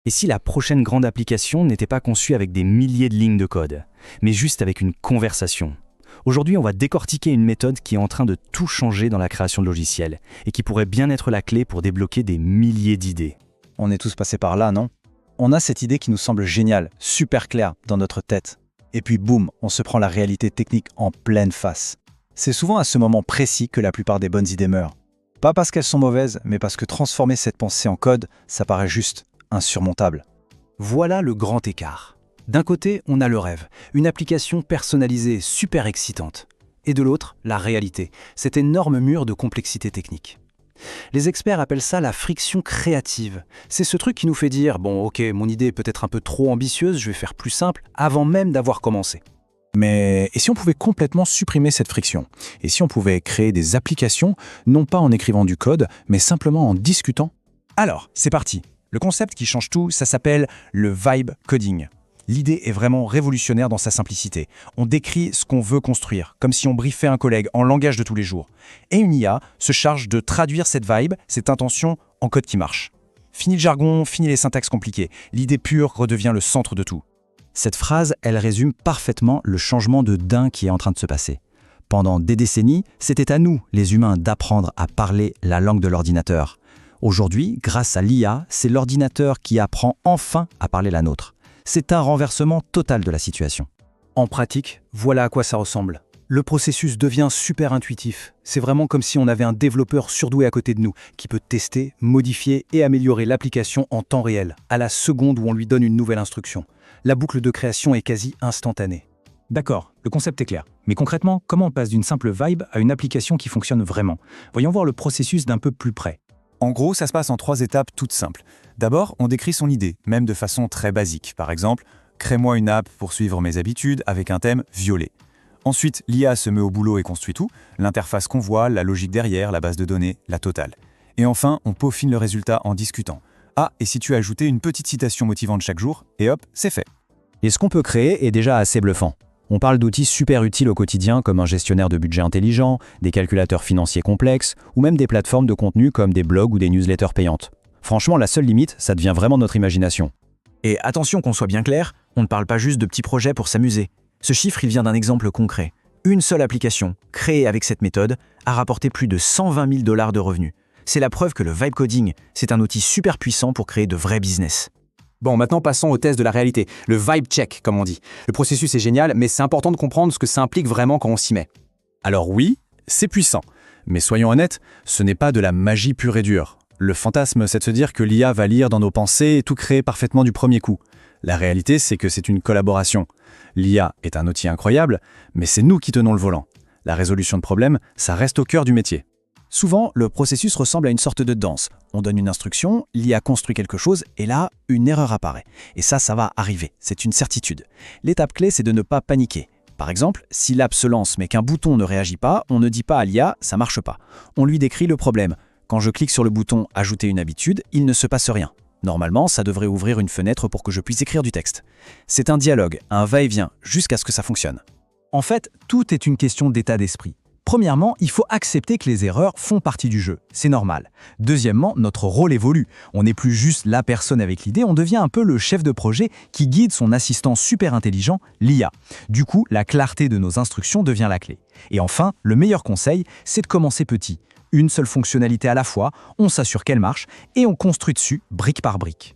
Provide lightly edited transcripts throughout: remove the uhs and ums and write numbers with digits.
Et si la prochaine grande application n'était pas conçue avec des milliers de lignes de code, mais juste avec une conversation? Aujourd'hui, on va décortiquer une méthode qui est en train de tout changer dans la création de logiciels et qui pourrait bien être la clé pour débloquer des milliers d'idées. On est tous passés par là, non? On a cette idée qui nous semble géniale, super claire dans notre tête. Et puis boum, on se prend la réalité technique en pleine face. C'est souvent à ce moment précis que la plupart des bonnes idées meurent. Pas parce qu'elles sont mauvaises, mais parce que transformer cette pensée en code, ça paraît juste insurmontable. Voilà le grand écart. D'un côté, on a le rêve, une application personnalisée super excitante. Et de l'autre, la réalité, cet énorme mur de complexité technique. Les experts appellent ça la friction créative. C'est ce truc qui nous fait dire « Bon, ok, mon idée est peut-être un peu trop ambitieuse, je vais faire plus simple » avant même d'avoir commencé. Mais et si on pouvait complètement supprimer cette friction? Et si on pouvait créer des applications, non pas en écrivant du code, mais simplement en discutant? Alors, c'est parti. Le concept qui change tout, ça s'appelle le vibe coding. L'idée est vraiment révolutionnaire dans sa simplicité. On décrit ce qu'on veut construire, comme si on briefait un collègue en langage de tous les jours. Et une IA se charge de traduire cette vibe, cette intention, en code qui marche. Fini le jargon, fini les syntaxes compliquées. L'idée pure redevient le centre de tout. Cette phrase, elle résume parfaitement le changement de dingue qui est en train de se passer. Pendant des décennies, c'était à nous, les humains, d'apprendre à parler la langue de l'ordinateur. Aujourd'hui, grâce à l'IA, c'est l'ordinateur qui apprend enfin à parler la nôtre. C'est un renversement total de la situation. En pratique, voilà à quoi ça ressemble. Le processus devient super intuitif. C'est vraiment comme si on avait un développeur surdoué à côté de nous, qui peut tester, modifier et améliorer l'application en temps réel, à la seconde où on lui donne une nouvelle instruction. La boucle de création est quasi instantanée. D'accord, le concept est clair. Mais concrètement, comment on passe d'une simple vibe à une application qui fonctionne vraiment? Voyons voir le processus d'un peu plus près. En gros, ça se passe en 3 étapes toutes simples. D'abord, on décrit son idée, même de façon très basique. Par exemple, crée-moi une app pour suivre mes habitudes avec un thème violet. Ensuite, l'IA se met au boulot et construit tout, l'interface qu'on voit, la logique derrière, la base de données, la totale. Et enfin, on peaufine le résultat en discutant. Ah, et si tu as ajouté une petite citation motivante chaque jour, et hop, c'est fait. Et ce qu'on peut créer est déjà assez bluffant. On parle d'outils super utiles au quotidien comme un gestionnaire de budget intelligent, des calculateurs financiers complexes, ou même des plateformes de contenu comme des blogs ou des newsletters payantes. Franchement, la seule limite, ça devient vraiment notre imagination. Et attention qu'on soit bien clair, on ne parle pas juste de petits projets pour s'amuser. Ce chiffre, il vient d'un exemple concret. Une seule application, créée avec cette méthode, a rapporté plus de 120 000 $ de revenus. C'est la preuve que le vibe coding, c'est un outil super puissant pour créer de vrais business. Bon, maintenant passons au test de la réalité, le vibe check, comme on dit. Le processus est génial, mais c'est important de comprendre ce que ça implique vraiment quand on s'y met. Alors oui, c'est puissant. Mais soyons honnêtes, ce n'est pas de la magie pure et dure. Le fantasme, c'est de se dire que l'IA va lire dans nos pensées et tout créer parfaitement du premier coup. La réalité, c'est que c'est une collaboration. L'IA est un outil incroyable, mais c'est nous qui tenons le volant. La résolution de problèmes, ça reste au cœur du métier. Souvent, le processus ressemble à une sorte de danse. On donne une instruction, l'IA construit quelque chose, et là, une erreur apparaît. Et ça va arriver, c'est une certitude. L'étape clé, c'est de ne pas paniquer. Par exemple, si l'app se lance mais qu'un bouton ne réagit pas, on ne dit pas à l'IA « ça marche pas ». On lui décrit le problème. Quand je clique sur le bouton « Ajouter une habitude », il ne se passe rien. Normalement, ça devrait ouvrir une fenêtre pour que je puisse écrire du texte. C'est un dialogue, un va-et-vient, jusqu'à ce que ça fonctionne. En fait, tout est une question d'état d'esprit. Premièrement, il faut accepter que les erreurs font partie du jeu, c'est normal. Deuxièmement, notre rôle évolue. On n'est plus juste la personne avec l'idée, on devient un peu le chef de projet qui guide son assistant super intelligent, l'IA. Du coup, la clarté de nos instructions devient la clé. Et enfin, le meilleur conseil, c'est de commencer petit. Une seule fonctionnalité à la fois, on s'assure qu'elle marche et on construit dessus brique par brique.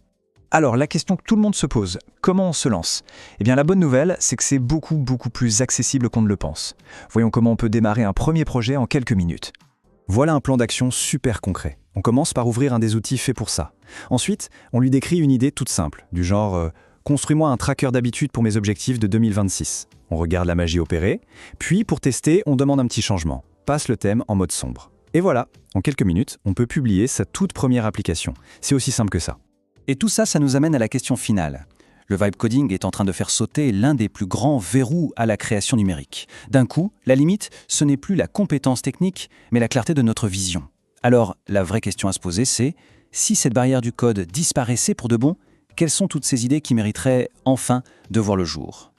Alors, la question que tout le monde se pose, comment on se lance? Eh bien, la bonne nouvelle, c'est que c'est beaucoup plus accessible qu'on ne le pense. Voyons comment on peut démarrer un premier projet en quelques minutes. Voilà un plan d'action super concret. On commence par ouvrir un des outils faits pour ça. Ensuite, on lui décrit une idée toute simple, du genre « Construis-moi un tracker d'habitude pour mes objectifs de 2026 ». On regarde la magie opérer, puis pour tester, on demande un petit changement. Passe le thème en mode sombre. Et voilà, en quelques minutes, on peut publier sa toute première application. C'est aussi simple que ça. Et tout ça, ça nous amène à la question finale. Le vibe coding est en train de faire sauter l'un des plus grands verrous à la création numérique. D'un coup, la limite, ce n'est plus la compétence technique, mais la clarté de notre vision. Alors, la vraie question à se poser, c'est si cette barrière du code disparaissait pour de bon, quelles sont toutes ces idées qui mériteraient enfin de voir le jour ?